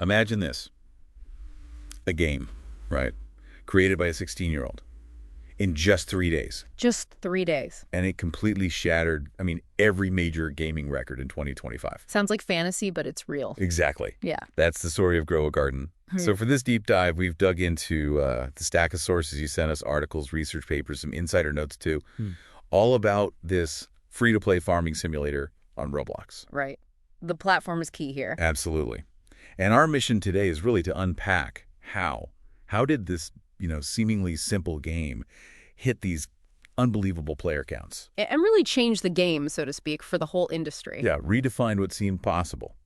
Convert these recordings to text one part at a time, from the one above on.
Imagine this. A game, right? Created by a 16-year-old in just 3 days. Just 3 days. And it completely shattered, every major gaming record in 2025. Sounds like fantasy, but it's real. Exactly. Yeah. That's the story of Grow a Garden. So for this deep dive, we've dug into the stack of sources you sent us, articles, research papers, some insider notes too, all about this free-to-play farming simulator on Roblox. Right. The platform is key here. Absolutely. And our mission today is really to unpack how. How did this, seemingly simple game hit these unbelievable player counts? And really change the game, so to speak, for the whole industry. Yeah, redefined what seemed possible.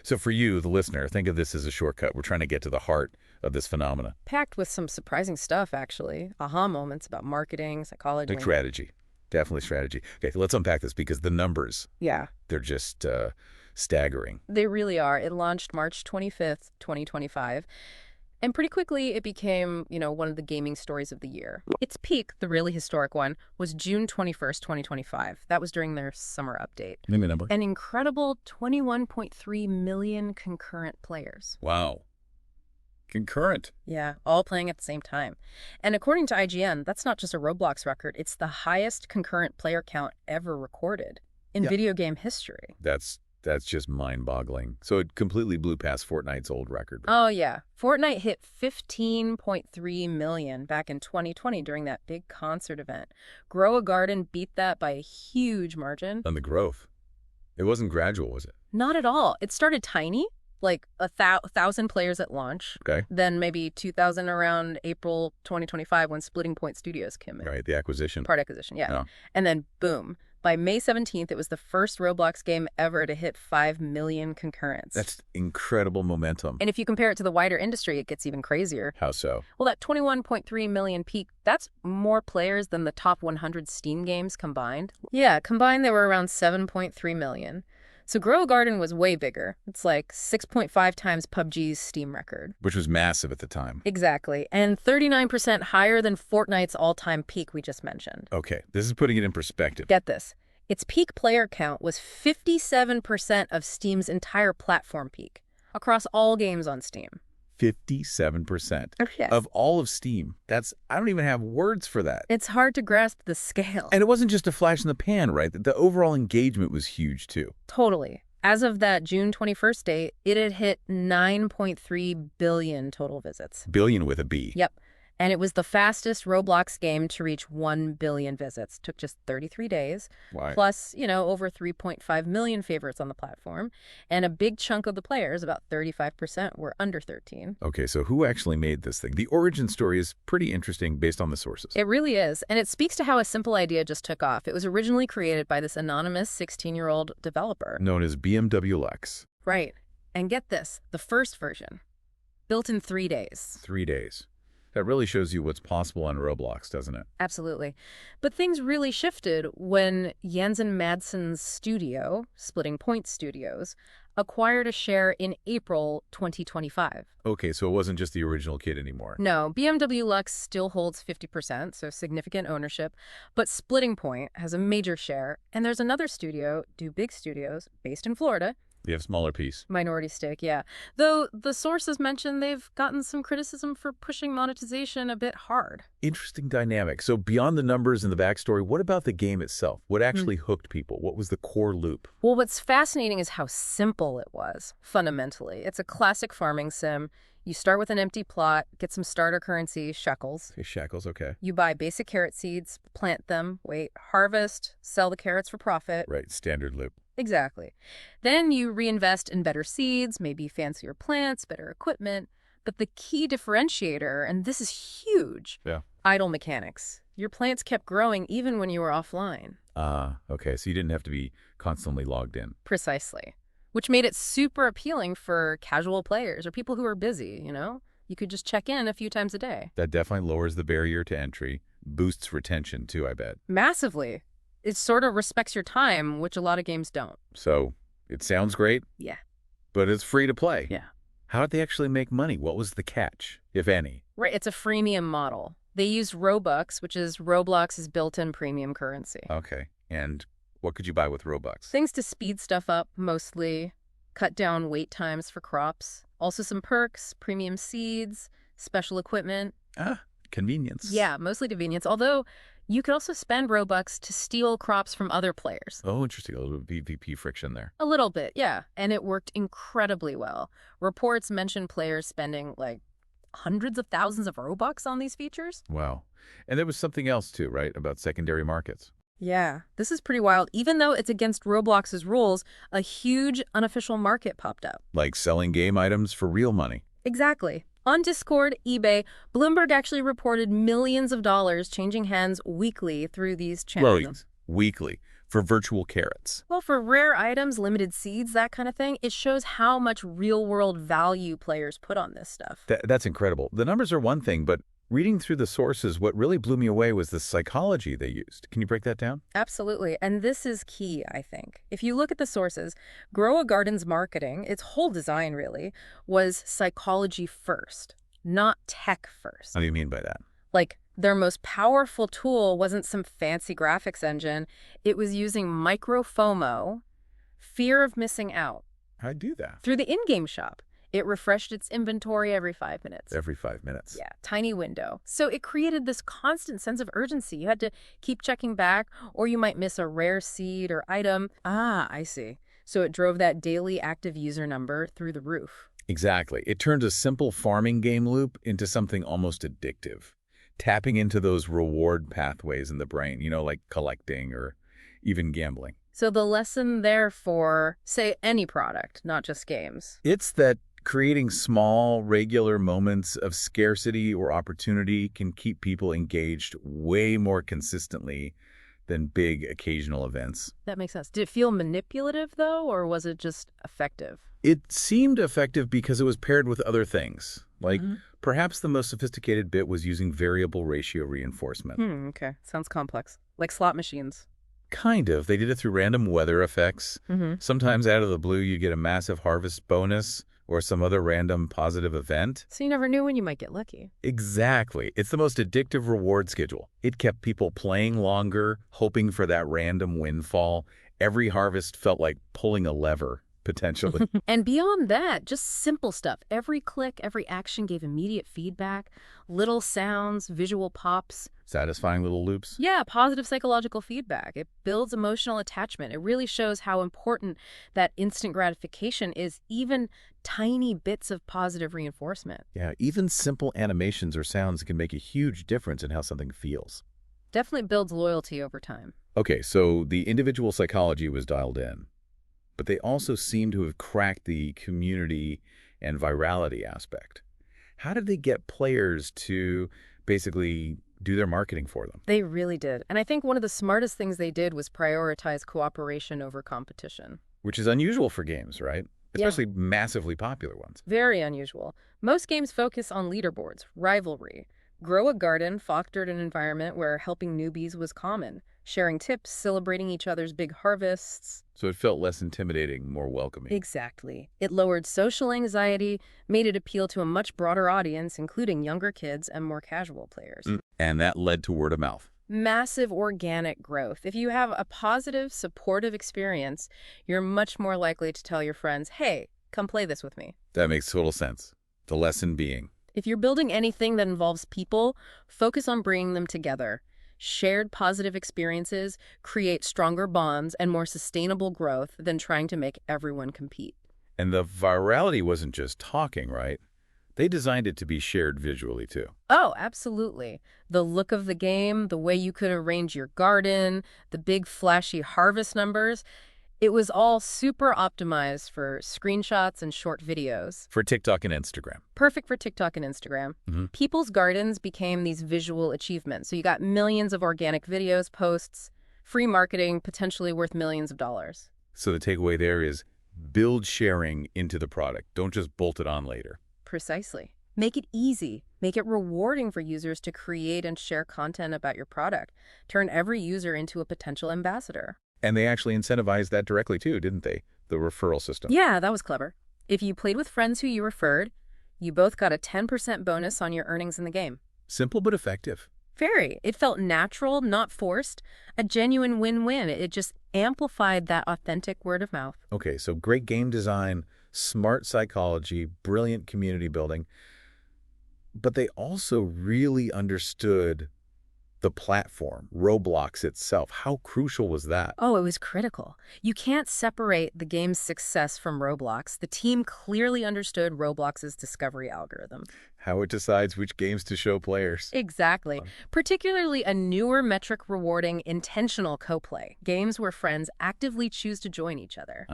So for you, the listener, think of this as a shortcut. We're trying to get to the heart of this phenomena. Packed with some surprising stuff, actually. Aha moments about marketing, psychology. Like strategy. Definitely strategy. Okay, so let's unpack this because the numbers, Yeah. they're just staggering. They really are. It launched March 25th, 2025. And pretty quickly, it became, one of the gaming stories of the year. Its peak, the really historic one, was June 21st, 2025. That was during their summer update. Name a number. An incredible 21.3 million concurrent players. Wow. Concurrent. Yeah, all playing at the same time. And according to IGN, that's not just a Roblox record. It's the highest concurrent player count ever recorded in video game history. That's just mind-boggling. So it completely blew past Fortnite's old record. Oh, yeah. Fortnite hit 15.3 million back in 2020 during that big concert event. Grow a Garden beat that by a huge margin. And the growth. It wasn't gradual, was it? Not at all. It started tiny, like 1,000 players at launch. Okay. Then maybe 2,000 around April 2025 when Splitting Point Studios came in. Right, the acquisition. Part acquisition, yeah. Yeah. And then, boom. By May 17th, it was the first Roblox game ever to hit 5 million concurrents. That's incredible momentum. And if you compare it to the wider industry, it gets even crazier. How so? Well, that 21.3 million peak, that's more players than the top 100 Steam games combined. Yeah, combined they were around 7.3 million. So Grow a Garden was way bigger. It's like 6.5 times PUBG's Steam record. Which was massive at the time. Exactly. And 39% higher than Fortnite's all-time peak we just mentioned. Okay, this is putting it in perspective. Get this. Its peak player count was 57% of Steam's entire platform peak across all games on Steam. 57% Yes. of all of Steam. I don't even have words for that. It's hard to grasp the scale. And it wasn't just a flash in the pan, right? The overall engagement was huge, too. Totally. As of that June 21st date, it had hit 9.3 billion total visits. Billion with a B. Yep. And it was the fastest Roblox game to reach 1 billion visits. Took just 33 days. Why? Plus, over 3.5 million favorites on the platform. And a big chunk of the players, about 35%, were under 13. Okay, so who actually made this thing? The origin story is pretty interesting based on the sources. It really is. And it speaks to how a simple idea just took off. It was originally created by this anonymous 16-year-old developer. Known as BMW Lex. Right. And get this, the first version, built in 3 days. 3 days. That really shows you what's possible on Roblox, doesn't it? Absolutely. But things really shifted when Jensen Madsen's studio, Splitting Point Studios, acquired a share in April 2025. Okay, so it wasn't just the original kid anymore. No, BMW Lux still holds 50%, so significant ownership, but Splitting Point has a major share, and there's another studio, Do Big Studios, based in Florida. You have smaller piece. Minority stake, yeah. Though the sources mentioned they've gotten some criticism for pushing monetization a bit hard. Interesting dynamic. So beyond the numbers and the backstory, what about the game itself? What actually hooked people? What was the core loop? Well, what's fascinating is how simple it was, fundamentally. It's a classic farming sim. You start with an empty plot, get some starter currency, shekels. Okay, shekels, okay. You buy basic carrot seeds, plant them, wait, harvest, sell the carrots for profit. Right, standard loop. Exactly. Then you reinvest in better seeds, maybe fancier plants, better equipment. But the key differentiator, and this is huge, idle mechanics. Your plants kept growing even when you were offline. Okay, so you didn't have to be constantly logged in. Precisely. Which made it super appealing for casual players or people who are busy, You could just check in a few times a day. That definitely lowers the barrier to entry, boosts retention too, I bet. Massively. It sort of respects your time, which a lot of games don't. So, it sounds great. Yeah. But it's free to play. Yeah. How did they actually make money? What was the catch, if any? Right, it's a freemium model. They use Robux, which is Roblox's built-in premium currency. Okay. And what could you buy with Robux? Things to speed stuff up, mostly. cut down wait times for crops. Also some perks, premium seeds, special equipment. Convenience. Yeah, mostly convenience, although you could also spend Robux to steal crops from other players. Oh, interesting. A little PvP friction there. A little bit, yeah. And it worked incredibly well. Reports mention players spending like hundreds of thousands of Robux on these features. Wow. And there was something else too, right, about secondary markets. Yeah, this is pretty wild. Even though it's against Roblox's rules, a huge unofficial market popped up. Like selling game items for real money. Exactly. On Discord, eBay, Bloomberg actually reported millions of dollars changing hands weekly through these channels. Weekly. For virtual carrots. Well, for rare items, limited seeds, that kind of thing, it shows how much real-world value players put on this stuff. That's incredible. The numbers are one thing, but reading through the sources, what really blew me away was the psychology they used. Can you break that down? Absolutely. And this is key, I think. If you look at the sources, Grow a Garden's marketing, its whole design really, was psychology first, not tech first. What do you mean by that? Like, their most powerful tool wasn't some fancy graphics engine. It was using micro-FOMO, fear of missing out. How'd I do that? Through the in-game shop. It refreshed its inventory every 5 minutes. Every 5 minutes. Yeah, tiny window. So it created this constant sense of urgency. You had to keep checking back, or you might miss a rare seed or item. Ah, I see. So it drove that daily active user number through the roof. Exactly. It turned a simple farming game loop into something almost addictive. Tapping into those reward pathways in the brain, like collecting or even gambling. So the lesson there for, say, any product, not just games. It's that creating small, regular moments of scarcity or opportunity can keep people engaged way more consistently than big occasional events. That makes sense. Did it feel manipulative, though, or was it just effective? It seemed effective because it was paired with other things. Like, perhaps the most sophisticated bit was using variable ratio reinforcement. Okay. Sounds complex. Like slot machines. Kind of. They did it through random weather effects. Sometimes out of the blue, you get a massive harvest bonus or some other random positive event. So you never knew when you might get lucky. Exactly. It's the most addictive reward schedule. It kept people playing longer, hoping for that random windfall. Every harvest felt like pulling a lever, potentially. And beyond that, just simple stuff. Every click, every action gave immediate feedback, little sounds, visual pops. Satisfying little loops. Yeah, positive psychological feedback. It builds emotional attachment. It really shows how important that instant gratification is, even tiny bits of positive reinforcement. Yeah, even simple animations or sounds can make a huge difference in how something feels. Definitely builds loyalty over time. Okay, so the individual psychology was dialed in, but they also seem to have cracked the community and virality aspect. How did they get players to basically do their marketing for them? They really did. And I think one of the smartest things they did was prioritize cooperation over competition. Which is unusual for games, right? Especially massively popular ones. Very unusual. Most games focus on leaderboards, rivalry. Grow a Garden fostered an environment where helping newbies was common, sharing tips, celebrating each other's big harvests. So it felt less intimidating, more welcoming. Exactly. It lowered social anxiety, made it appeal to a much broader audience, including younger kids and more casual players. And that led to word of mouth. Massive organic growth. If you have a positive, supportive experience, you're much more likely to tell your friends, hey, come play this with me. That makes total sense. The lesson being, if you're building anything that involves people, focus on bringing them together. Shared positive experiences create stronger bonds and more sustainable growth than trying to make everyone compete. And the virality wasn't just talking, right? They designed it to be shared visually, too. Oh, absolutely. The look of the game, the way you could arrange your garden, the big flashy harvest numbers, it was all super optimized for screenshots and short videos. For TikTok and Instagram. Perfect for TikTok and Instagram. People's gardens became these visual achievements. So you got millions of organic videos, posts, free marketing, potentially worth millions of dollars. So the takeaway there is build sharing into the product. Don't just bolt it on later. Precisely. Make it easy. Make it rewarding for users to create and share content about your product. Turn every user into a potential ambassador. And they actually incentivized that directly too, didn't they? The referral system. Yeah, that was clever. If you played with friends who you referred, you both got a 10% bonus on your earnings in the game. Simple but effective. Very. It felt natural, not forced, a genuine win-win. It just amplified that authentic word of mouth. Okay, so great game design, smart psychology, brilliant community building, but they also really understood the platform, Roblox itself. How crucial was that? Oh, it was critical. You can't separate the game's success from Roblox. The team clearly understood Roblox's discovery algorithm. How it decides which games to show players. Exactly. Particularly a newer metric rewarding intentional co-play, games where friends actively choose to join each other.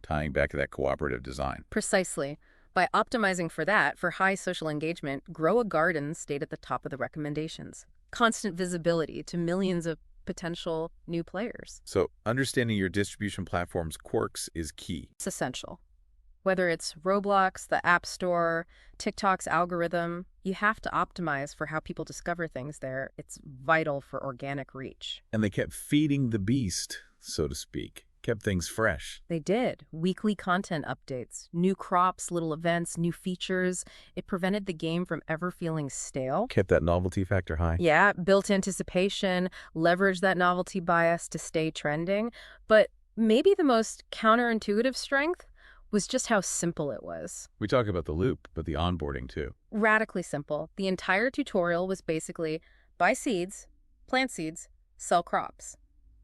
Tying back to that cooperative design. Precisely. By optimizing for that, for high social engagement, Grow a Garden stayed at the top of the recommendations. Constant visibility to millions of potential new players. So understanding your distribution platform's quirks is key. It's essential. Whether it's Roblox, the App Store, TikTok's algorithm, you have to optimize for how people discover things there. It's vital for organic reach. And they kept feeding the beast, so to speak. Kept things fresh. They did. Weekly content updates, new crops, little events, new features. It prevented the game from ever feeling stale. Kept that novelty factor high. Yeah, built anticipation, leveraged that novelty bias to stay trending. But maybe the most counterintuitive strength was just how simple it was. We talk about the loop, but the onboarding too. Radically simple. The entire tutorial was basically buy seeds, plant seeds, sell crops.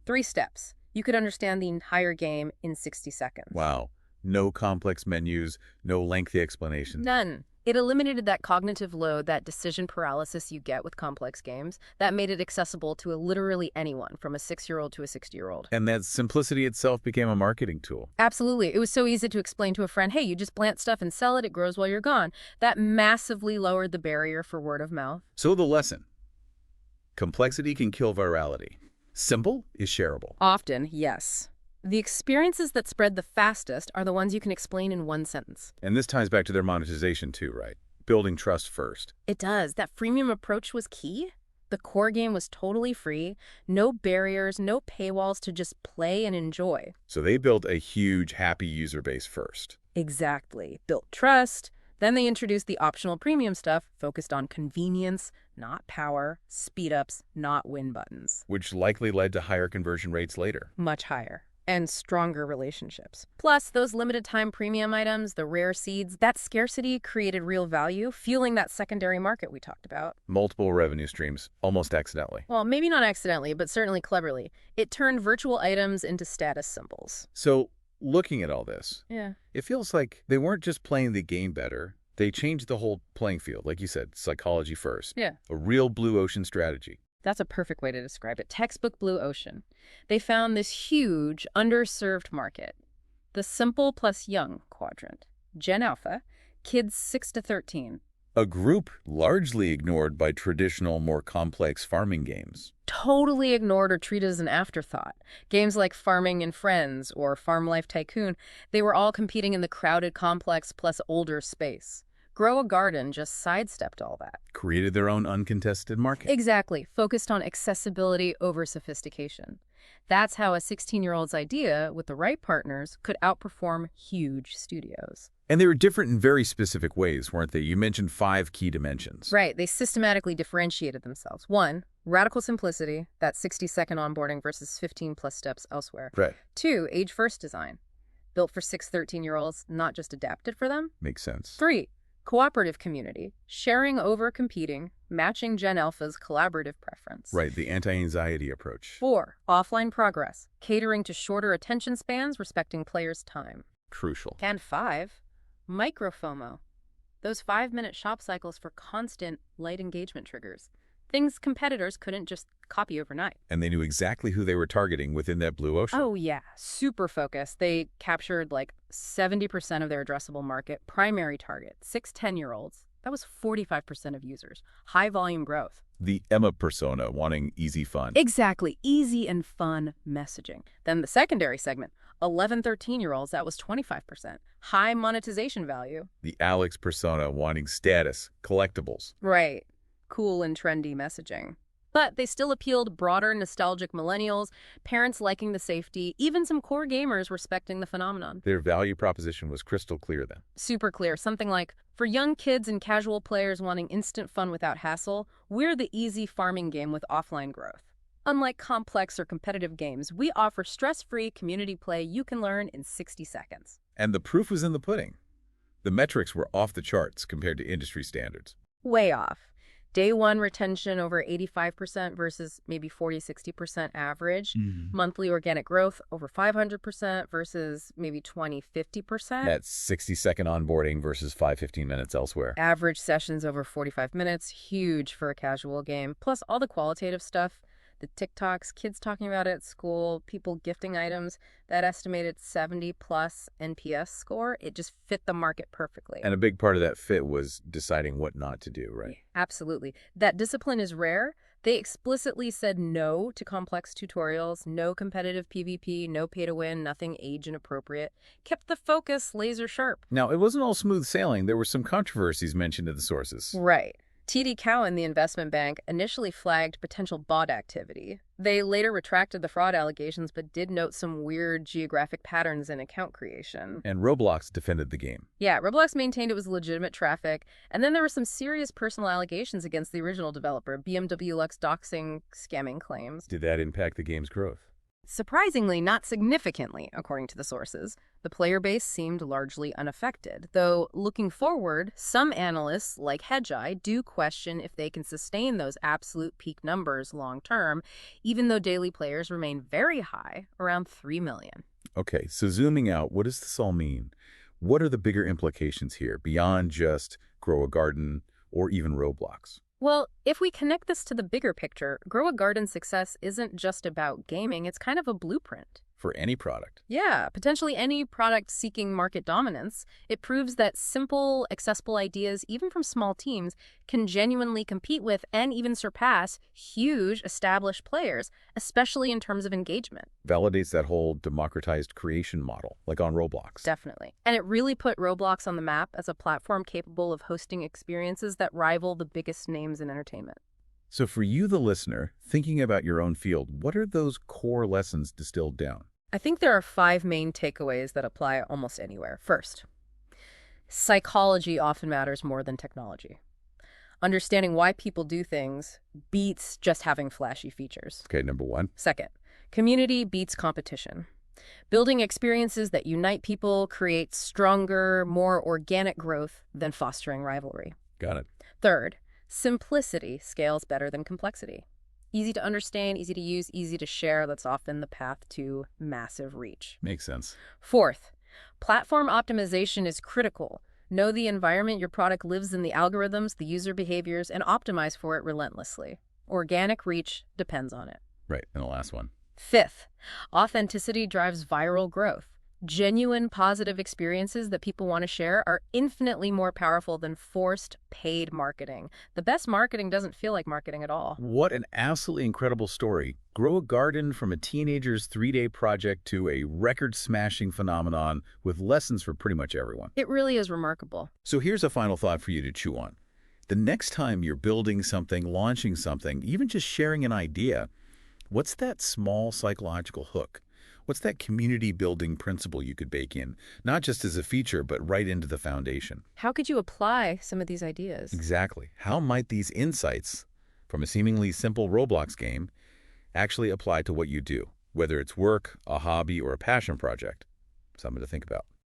3 steps. You could understand the entire game in 60 seconds. Wow. No complex menus, no lengthy explanations. None. It eliminated that cognitive load, that decision paralysis you get with complex games. That made it accessible to literally anyone, from a 6-year-old to a 60-year-old. And that simplicity itself became a marketing tool. Absolutely. It was so easy to explain to a friend, hey, you just plant stuff and sell it, it grows while you're gone. That massively lowered the barrier for word of mouth. So the lesson. Complexity can kill virality. Simple is shareable. Often, yes. The experiences that spread the fastest are the ones you can explain in 1 sentence. And this ties back to their monetization too, right? Building trust first. It does. That freemium approach was key. The core game was totally free, no barriers, no paywalls to just play and enjoy. So they built a huge, happy user base first. Exactly. Built trust. Then they introduced the optional premium stuff, focused on convenience, not power, speed-ups, not win buttons. Which likely led to higher conversion rates later. Much higher. And stronger relationships. Plus, those limited-time premium items, the rare seeds, that scarcity created real value, fueling that secondary market we talked about. Multiple revenue streams, almost accidentally. Well, maybe not accidentally, but certainly cleverly. It turned virtual items into status symbols. So, looking at all this, Yeah. it feels like they weren't just playing the game better. They changed the whole playing field, like you said, psychology first. Yeah. A real blue ocean strategy. That's a perfect way to describe it. Textbook blue ocean. They found this huge, underserved market. The simple plus young quadrant. Gen Alpha, kids 6 to 13. A group largely ignored by traditional, more complex farming games. Totally ignored or treated as an afterthought. Games like Farming and Friends or Farm Life Tycoon, they were all competing in the crowded complex plus older space. Grow a Garden just sidestepped all that. Created their own uncontested market. Exactly. Focused on accessibility over sophistication. That's how a 16-year-old's idea, with the right partners, could outperform huge studios. And they were different in very specific ways, weren't they? You mentioned 5 key dimensions. Right. They systematically differentiated themselves. 1, radical simplicity, that 60-second onboarding versus 15-plus steps elsewhere. Right. 2, age-first design, built for 6 13-year-olds, not just adapted for them. Makes sense. 3, cooperative community, sharing over competing, matching Gen Alpha's collaborative preference. Right, the anti-anxiety approach. 4, offline progress, catering to shorter attention spans, respecting players' time. Crucial. And 5, micro-FOMO, those 5-minute shop cycles for constant light engagement triggers. Things competitors couldn't just copy overnight. And they knew exactly who they were targeting within that blue ocean. Oh, yeah. Super focused. They captured like 70% of their addressable market. Primary target, 6 10-year-olds. That was 45% of users. High volume growth. The Emma persona wanting easy fun. Exactly. Easy and fun messaging. Then the secondary segment, 11 13-year-olds. That was 25%. High monetization value. The Alex persona wanting status, collectibles. Right. Cool and trendy messaging. But they still appealed broader nostalgic millennials, parents liking the safety, even some core gamers respecting the phenomenon. Their value proposition was crystal clear then. Super clear. Something like, for young kids and casual players wanting instant fun without hassle, we're the easy farming game with offline growth. Unlike complex or competitive games, we offer stress-free community play you can learn in 60 seconds. And the proof was in the pudding. The metrics were off the charts compared to industry standards. Way off. Day one retention over 85% versus maybe 40-60% average. Monthly organic growth over 500% versus maybe 20-50%. That's 60-second onboarding versus 5-15 minutes elsewhere. Average sessions over 45 minutes, huge for a casual game. Plus all the qualitative stuff, the TikToks, kids talking about it at school, people gifting items, that estimated 70-plus NPS score, it just fit the market perfectly. And a big part of that fit was deciding what not to do, right? Absolutely. That discipline is rare. They explicitly said no to complex tutorials, no competitive PvP, no pay-to-win, nothing age inappropriate. Kept the focus laser sharp. Now, it wasn't all smooth sailing. There were some controversies mentioned in the sources. Right. TD Cowen, the investment bank, initially flagged potential bot activity. They later retracted the fraud allegations but did note some weird geographic patterns in account creation. And Roblox defended the game. Yeah, Roblox maintained it was legitimate traffic, and then there were some serious personal allegations against the original developer, BMW Lux doxing, scamming claims. Did that impact the game's growth? Surprisingly, not significantly, according to the sources. The player base seemed largely unaffected, though looking forward, some analysts, like Hedgeye, do question if they can sustain those absolute peak numbers long-term, even though daily players remain very high, around 3 million. Okay, so zooming out, what does this all mean? What are the bigger implications here, beyond just Grow a Garden or even Roblox? Well, if we connect this to the bigger picture, Grow a Garden's success isn't just about gaming, it's kind of a blueprint. For any product. Yeah, potentially any product seeking market dominance. It proves that simple, accessible ideas, even from small teams, can genuinely compete with and even surpass huge established players, especially in terms of engagement. Validates that whole democratized creation model, like on Roblox. Definitely. And it really put Roblox on the map as a platform capable of hosting experiences that rival the biggest names in entertainment. So for you, the listener, thinking about your own field, what are those core lessons distilled down? I think there are 5 main takeaways that apply almost anywhere. First, psychology often matters more than technology. Understanding why people do things beats just having flashy features. Okay, number 1. Second, community beats competition. Building experiences that unite people creates stronger, more organic growth than fostering rivalry. Got it. Third, simplicity scales better than complexity. Easy to understand, easy to use, easy to share. That's often the path to massive reach. Makes sense. Fourth, platform optimization is critical. Know the environment your product lives in, the algorithms, the user behaviors, and optimize for it relentlessly. Organic reach depends on it. Right, and the last one. Fifth, authenticity drives viral growth. Genuine positive experiences that people want to share are infinitely more powerful than forced paid marketing. The best marketing doesn't feel like marketing at all. What an absolutely incredible story. Grow a Garden from a teenager's 3-day project to a record-smashing phenomenon with lessons for pretty much everyone. It really is remarkable. So here's a final thought for you to chew on. The next time you're building something, launching something, even just sharing an idea, what's that small psychological hook? What's that community-building principle you could bake in, not just as a feature, but right into the foundation? How could you apply some of these ideas? Exactly. How might these insights from a seemingly simple Roblox game actually apply to what you do, whether it's work, a hobby, or a passion project? Something to think about.